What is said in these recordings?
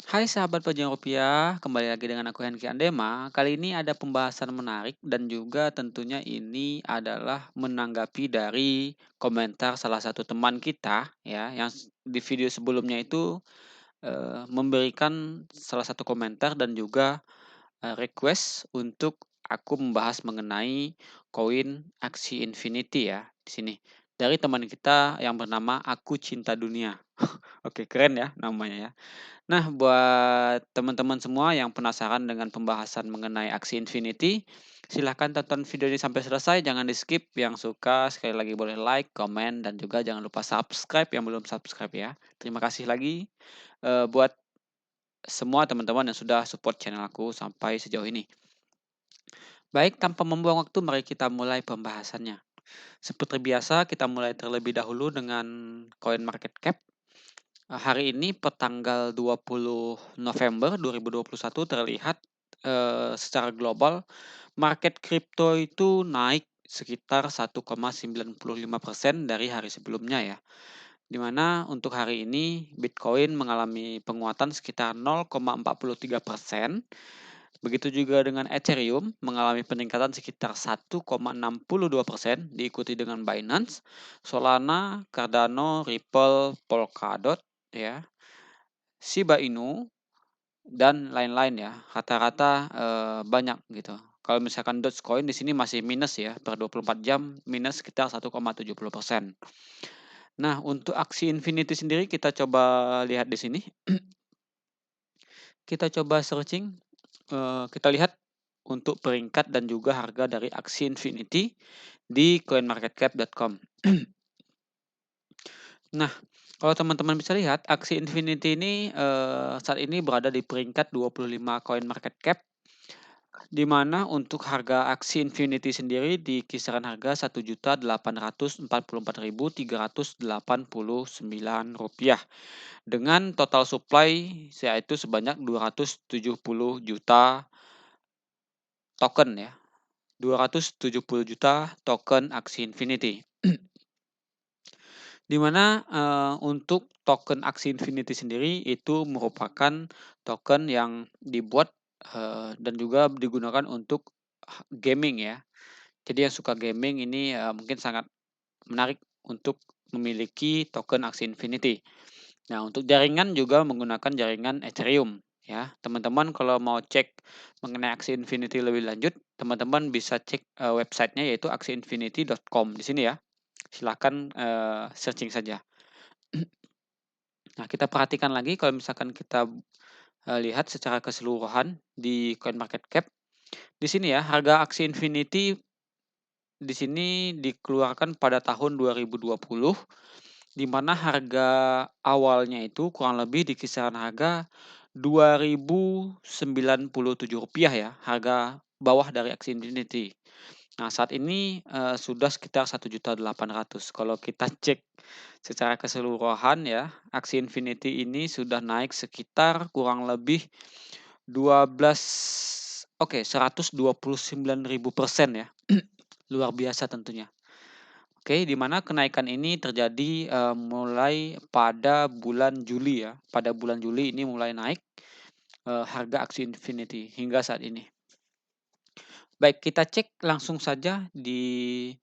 Hai sahabat pejuang rupiah, kembali lagi dengan aku Henki Andema. Kali ini ada pembahasan menarik dan juga tentunya ini adalah menanggapi dari komentar salah satu teman kita ya yang di video sebelumnya itu memberikan salah satu komentar dan juga request untuk aku membahas mengenai koin Axie Infinity ya di sini. Dari teman kita yang bernama Aku Cinta Dunia. Oke, keren ya namanya ya. Nah, buat teman-teman semua yang penasaran dengan pembahasan mengenai Axie Infinity, silahkan tonton video ini sampai selesai, jangan di-skip. Yang suka sekali lagi boleh like, komen, dan juga jangan lupa subscribe yang belum subscribe ya. Terima kasih lagi buat semua teman-teman yang sudah support channel aku sampai sejauh ini. Baik, tanpa membuang waktu, mari kita mulai pembahasannya. Seperti biasa, kita mulai terlebih dahulu dengan coin market cap. Hari ini petanggal 20 November 2021 terlihat, secara global market kripto itu naik sekitar 1,95% dari hari sebelumnya ya. Di mana untuk hari ini Bitcoin mengalami penguatan sekitar 0,43%, begitu juga dengan Ethereum mengalami peningkatan sekitar 1,62%, diikuti dengan Binance, Solana, Cardano, Ripple, Polkadot ya. Shiba Inu, dan lain-lain ya, rata-rata, banyak gitu. Kalau misalkan Dogecoin di sini masih minus ya, per 24 jam minus sekitar 1,70%. Nah, untuk aksi Infinity sendiri kita coba lihat di sini. Kita coba searching, kita lihat untuk peringkat dan juga harga dari aksi Infinity di coinmarketcap.com. Nah, kalau teman-teman bisa lihat, aksi Infinity ini, saat ini berada di peringkat 25 coin market cap, di mana untuk harga aksi Infinity sendiri di kisaran harga Rp1.844.389 dengan total supply yaitu sebanyak 270 juta token ya, 270 juta token aksi Infinity. Di mana, untuk token Axie Infinity sendiri itu merupakan token yang dibuat, dan juga digunakan untuk gaming ya. Jadi yang suka gaming ini, mungkin sangat menarik untuk memiliki token Axie Infinity. Nah, untuk jaringan juga menggunakan jaringan Ethereum ya. Teman-teman kalau mau cek mengenai Axie Infinity lebih lanjut, teman-teman bisa cek, websitenya yaitu axieinfinity.com di sini ya. Silahkan searching saja. Nah, kita perhatikan lagi kalau misalkan kita, lihat secara keseluruhan di CoinMarketCap. Di sini ya, harga aksi Infinity di sini dikeluarkan pada tahun 2020, di mana harga awalnya itu kurang lebih di kisaran harga Rp2.097 ya, harga bawah dari aksi Infinity. Nah, saat ini, sudah sekitar 1.800.000. Kalau kita cek secara keseluruhan ya, aksi Infinity ini sudah naik sekitar kurang lebih 12 oke, 129.000% ya. Luar biasa tentunya. Oke, di mana kenaikan ini terjadi, mulai pada bulan Juli ya. Pada bulan Juli ini mulai naik, harga aksi Infinity hingga saat ini. Baik, kita cek langsung saja di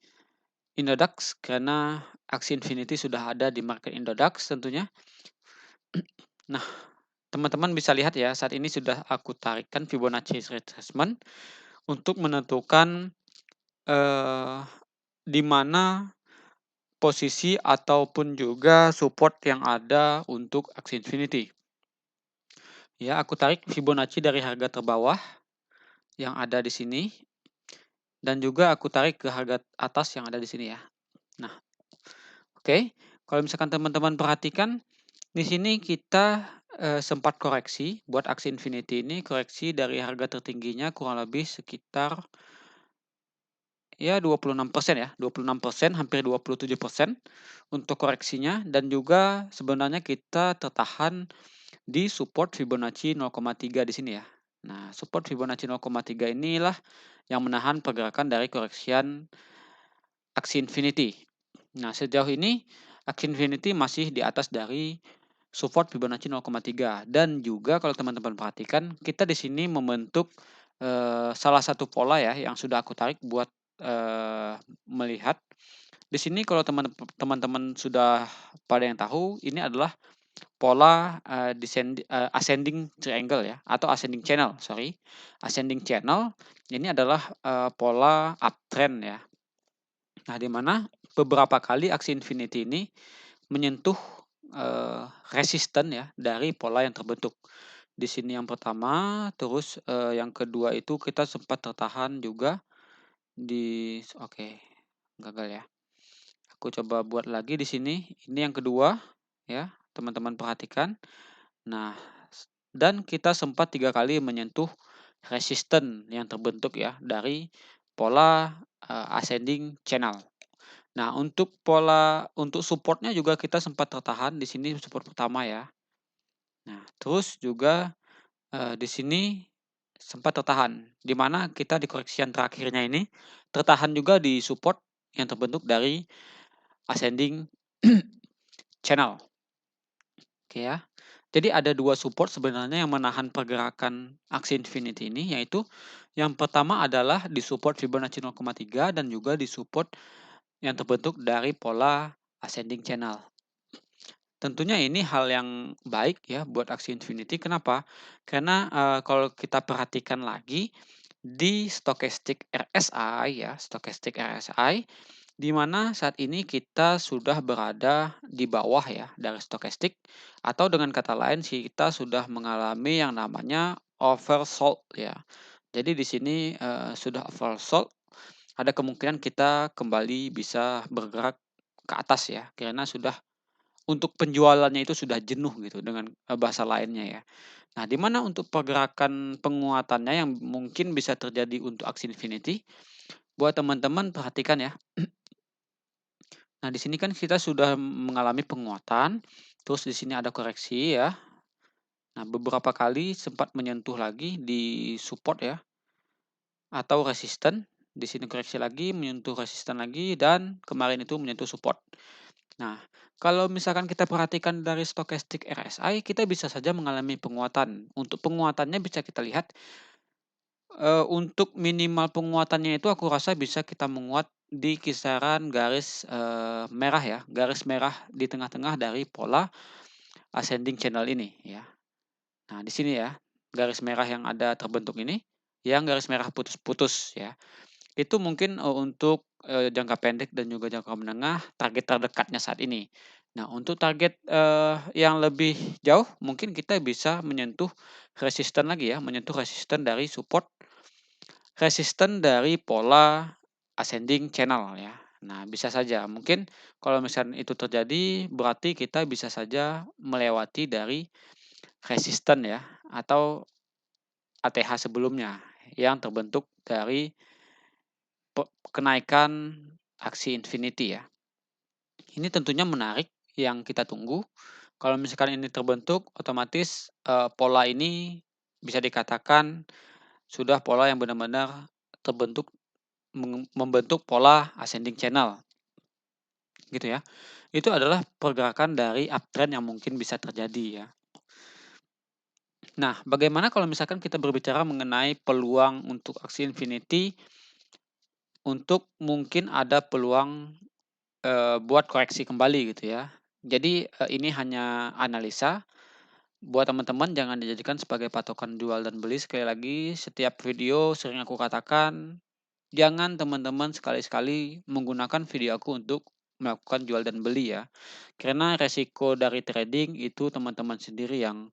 Indodax karena aksi Infinity sudah ada di market Indodax tentunya. Nah, teman-teman bisa lihat ya, saat ini sudah aku tarikkan Fibonacci retracement untuk menentukan, eee, di mana posisi ataupun juga support yang ada untuk aksi Infinity. Ya, aku tarik Fibonacci dari harga terbawah yang ada di sini dan juga aku tarik ke harga atas yang ada di sini ya. Nah, oke, kalau misalkan teman-teman perhatikan di sini kita, sempat koreksi buat aksi Infinity ini, koreksi dari harga tertingginya kurang lebih sekitar ya 26% ya, 26%, hampir 27% untuk koreksinya dan juga sebenarnya kita tertahan di support Fibonacci 0,3 di sini ya. Nah, support Fibonacci 0,3 inilah yang menahan pergerakan dari koreksian aksi Infinity. Nah, sejauh ini aksi Infinity masih di atas dari support Fibonacci 0,3 dan juga kalau teman-teman perhatikan kita di sini membentuk, salah satu pola ya yang sudah aku tarik buat, melihat. Di sini kalau teman-teman sudah pada yang tahu ini adalah pola, ascending triangle ya atau ascending channel, sorry. Ascending channel ini adalah, pola uptrend ya. Nah, di mana beberapa kali aksi infinity ini menyentuh, resisten ya dari pola yang terbentuk. Di sini yang pertama, terus, yang kedua itu kita sempat tertahan juga oke, gagal ya. Aku coba buat lagi di sini, ini yang kedua ya, teman-teman perhatikan. Nah, dan kita sempat 3 kali menyentuh resisten yang terbentuk ya dari pola, ascending channel. Nah, untuk supportnya juga kita sempat tertahan di sini support pertama ya. Nah, terus juga, di sini sempat tertahan, di mana kita di koreksi yang terakhirnya ini tertahan juga di support yang terbentuk dari ascending channel, oke ya. Jadi ada 2 support sebenarnya yang menahan pergerakan aksi infinity ini, yaitu yang pertama adalah di support Fibonacci 0,3 dan juga di support yang terbentuk dari pola ascending channel. Tentunya ini hal yang baik ya buat aksi infinity, kenapa? Karena, kalau kita perhatikan lagi di stochastic RSI ya, stochastic RSI, di mana saat ini kita sudah berada di bawah ya dari stokastik, atau dengan kata lain kita sudah mengalami yang namanya oversold ya. Jadi di sini, sudah oversold, ada kemungkinan kita kembali bisa bergerak ke atas ya, karena sudah untuk penjualannya itu sudah jenuh gitu dengan, bahasa lainnya ya. Nah, di mana untuk pergerakan penguatannya yang mungkin bisa terjadi untuk aksi infinity, buat teman-teman perhatikan ya. Nah, di sini kan kita sudah mengalami penguatan, terus di sini ada koreksi ya. Nah, beberapa kali sempat menyentuh lagi di support ya, atau resisten. Di sini koreksi lagi, menyentuh resisten lagi, dan kemarin itu menyentuh support. Nah, kalau misalkan kita perhatikan dari stochastic RSI, kita bisa saja mengalami penguatan. Untuk penguatannya bisa kita lihat, untuk minimal penguatannya itu aku rasa bisa kita menguat di kisaran garis, merah ya, garis merah di tengah-tengah dari pola ascending channel ini ya. Nah, di sini ya, garis merah yang ada terbentuk ini, yang garis merah putus-putus ya. Itu mungkin, untuk, jangka pendek dan juga jangka menengah, target terdekatnya saat ini. Nah, untuk target, yang lebih jauh mungkin kita bisa menyentuh resisten lagi ya, menyentuh resisten dari pola ascending channel ya. Nah, bisa saja mungkin kalau misalnya itu terjadi berarti kita bisa saja melewati dari resisten ya atau ATH sebelumnya yang terbentuk dari kenaikan aksi infinity ya. Ini tentunya menarik yang kita tunggu. Kalau misalkan ini terbentuk otomatis, pola ini bisa dikatakan sudah pola yang benar-benar terbentuk membentuk pola ascending channel, gitu ya. Itu adalah pergerakan dari uptrend yang mungkin bisa terjadi ya. Nah, bagaimana kalau misalkan kita berbicara mengenai peluang untuk aksi infinity, untuk mungkin ada peluang, buat koreksi kembali gitu ya. Jadi, ini hanya analisa, buat teman-teman jangan dijadikan sebagai patokan jual dan beli. Sekali lagi, setiap video sering aku katakan, jangan teman-teman sekali-sekali menggunakan video aku untuk melakukan jual dan beli ya. Karena resiko dari trading itu teman-teman sendiri yang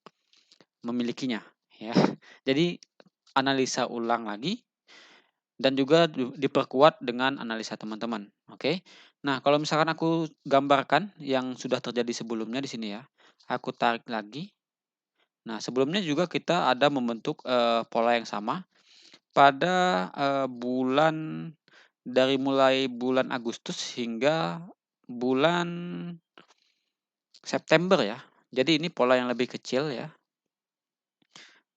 memilikinya ya. Jadi analisa ulang lagi dan juga diperkuat dengan analisa teman-teman, oke. Nah, kalau misalkan aku gambarkan yang sudah terjadi sebelumnya di sini ya, aku tarik lagi. Nah, sebelumnya juga kita ada membentuk, pola yang sama pada, dari mulai bulan Agustus hingga bulan September ya. Jadi ini pola yang lebih kecil ya.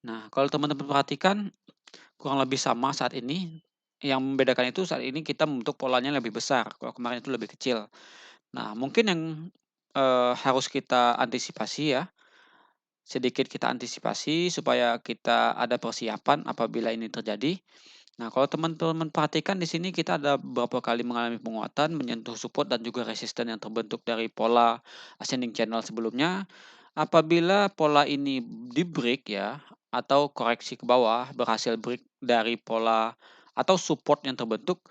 Nah, kalau teman-teman perhatikan kurang lebih sama saat ini, yang membedakan itu saat ini kita membentuk polanya lebih besar, kalau kemarin itu lebih kecil. Nah, mungkin yang, harus kita antisipasi ya, sedikit kita antisipasi supaya kita ada persiapan apabila ini terjadi. Nah, kalau teman-teman perhatikan di sini kita ada beberapa kali mengalami penguatan, menyentuh support dan juga resisten yang terbentuk dari pola ascending channel sebelumnya. Apabila pola ini di-break ya, atau koreksi ke bawah berhasil break dari pola atau support yang terbentuk,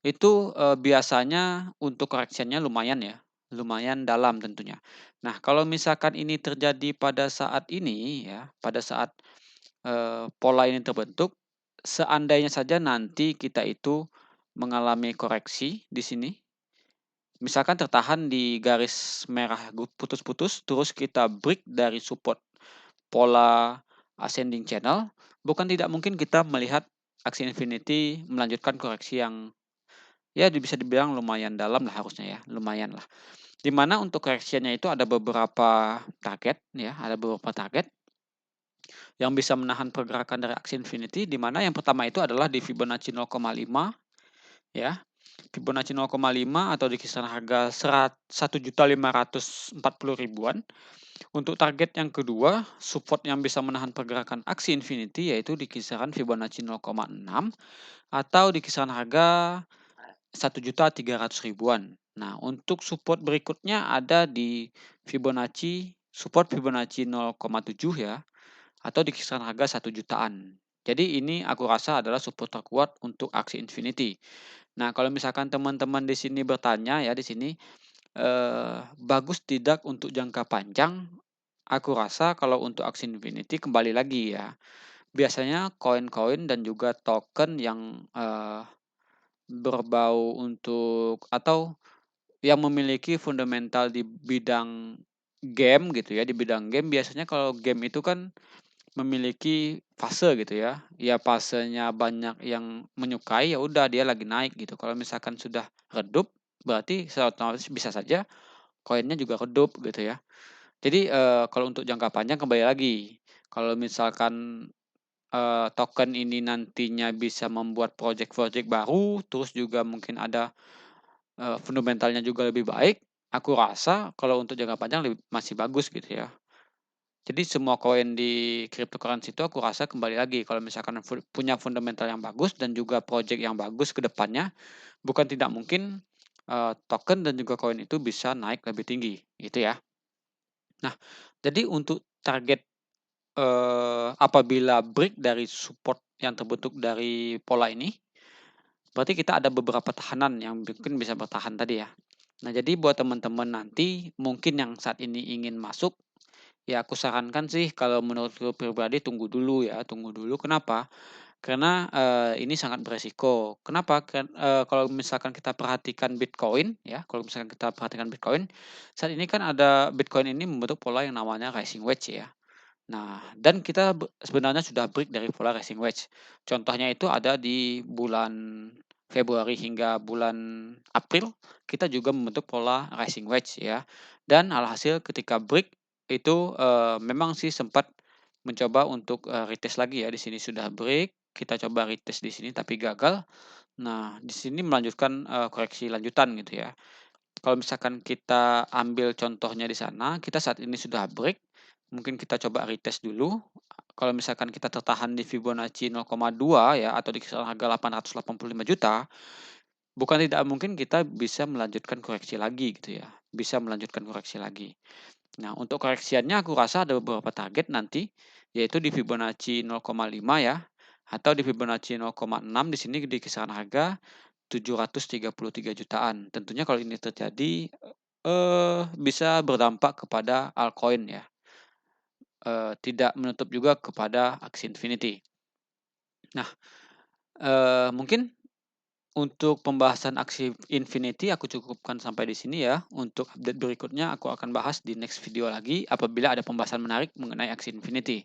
itu, biasanya untuk koreksinya lumayan ya, lumayan dalam tentunya. Nah, kalau misalkan ini terjadi pada saat ini ya, pada saat pola ini terbentuk, seandainya saja nanti kita itu mengalami koreksi di sini, misalkan tertahan di garis merah putus-putus, terus kita break dari support pola ascending channel, bukan tidak mungkin kita melihat aksi infinity melanjutkan koreksi yang, ya bisa dibilang lumayan dalam lah harusnya ya, lumayan lah. Di mana untuk koreksinya itu ada beberapa target ya, ada beberapa target yang bisa menahan pergerakan dari aksi infinity, di mana yang pertama itu adalah di Fibonacci 0,5 ya. Fibonacci 0,5 atau di kisaran harga 1.540.000-an. Untuk target yang kedua, support yang bisa menahan pergerakan aksi infinity yaitu di kisaran Fibonacci 0,6 atau di kisaran harga 1.300.000-an. Nah, untuk support berikutnya ada di support Fibonacci 0,7 ya, atau di kisaran harga 1 jutaan. Jadi ini aku rasa adalah support terkuat untuk aksi infinity. Nah, kalau misalkan teman-teman di sini bertanya ya di sini, bagus tidak untuk jangka panjang? Aku rasa kalau untuk aksi infinity kembali lagi ya, biasanya koin-koin dan juga token yang, berbau untuk atau yang memiliki fundamental di bidang game gitu ya, di bidang game biasanya kalau game itu kan memiliki fase gitu ya. Ya fasenya banyak yang menyukai, ya udah dia lagi naik gitu. Kalau misalkan sudah redup, berarti secara otomatis bisa saja koinnya juga redup gitu ya. Jadi, kalau untuk jangka panjang kembali lagi, kalau misalkan, token ini nantinya bisa membuat project-project baru, terus juga mungkin ada, fundamentalnya juga lebih baik, aku rasa kalau untuk jangka panjang masih bagus gitu ya. Jadi semua koin di cryptocurrency itu aku rasa kembali lagi kalau misalkan punya fundamental yang bagus dan juga project yang bagus ke depannya, bukan tidak mungkin, token dan juga koin itu bisa naik lebih tinggi, gitu ya. Nah, jadi untuk target, apabila break dari support yang terbentuk dari pola ini, berarti kita ada beberapa tahanan yang mungkin bisa bertahan tadi ya. Nah, jadi buat teman-teman nanti mungkin yang saat ini ingin masuk, ya aku sarankan sih kalau menurutku pribadi tunggu dulu ya, tunggu dulu. Kenapa? Karena, ini sangat beresiko. Kenapa? Kalau misalkan kita perhatikan Bitcoin ya, kalau misalkan kita perhatikan Bitcoin, saat ini kan ada Bitcoin ini membentuk pola yang namanya rising wedge ya. Nah, dan kita sebenarnya sudah break dari pola rising wedge. Contohnya itu ada di bulan Februari hingga bulan April, kita juga membentuk pola rising wedge ya. Dan alhasil ketika break itu, memang sih sempat mencoba untuk, retest lagi ya, di sini sudah break, kita coba retest di sini tapi gagal. Nah, di sini melanjutkan, koreksi lanjutan gitu ya. Kalau misalkan kita ambil contohnya di sana, kita saat ini sudah break, mungkin kita coba retest dulu. Kalau misalkan kita tertahan di Fibonacci 0,2 ya, atau di kisaran harga 885 juta, bukan tidak mungkin kita bisa melanjutkan koreksi lagi gitu ya, bisa melanjutkan koreksi lagi. Nah, untuk koreksiannya aku rasa ada beberapa target nanti, yaitu di Fibonacci 0,5 ya, atau di Fibonacci 0,6 di sini di kisaran harga 733 jutaan. Tentunya kalau ini terjadi, bisa berdampak kepada altcoin ya, tidak menutup juga kepada Axie Infinity. Nah, mungkin untuk pembahasan Axie Infinity aku cukupkan sampai di sini ya. Untuk update berikutnya aku akan bahas di next video lagi apabila ada pembahasan menarik mengenai Axie Infinity.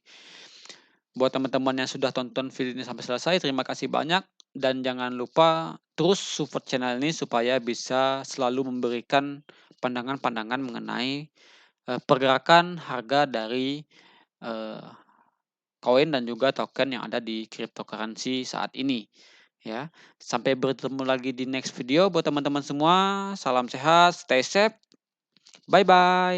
Buat teman-teman yang sudah tonton video ini sampai selesai, terima kasih banyak dan jangan lupa terus support channel ini supaya bisa selalu memberikan pandangan-pandangan mengenai, pergerakan harga dari, eee, koin dan juga token yang ada di cryptocurrency saat ini, ya. Sampai bertemu lagi di next video buat teman-teman semua, salam sehat, stay safe, bye-bye.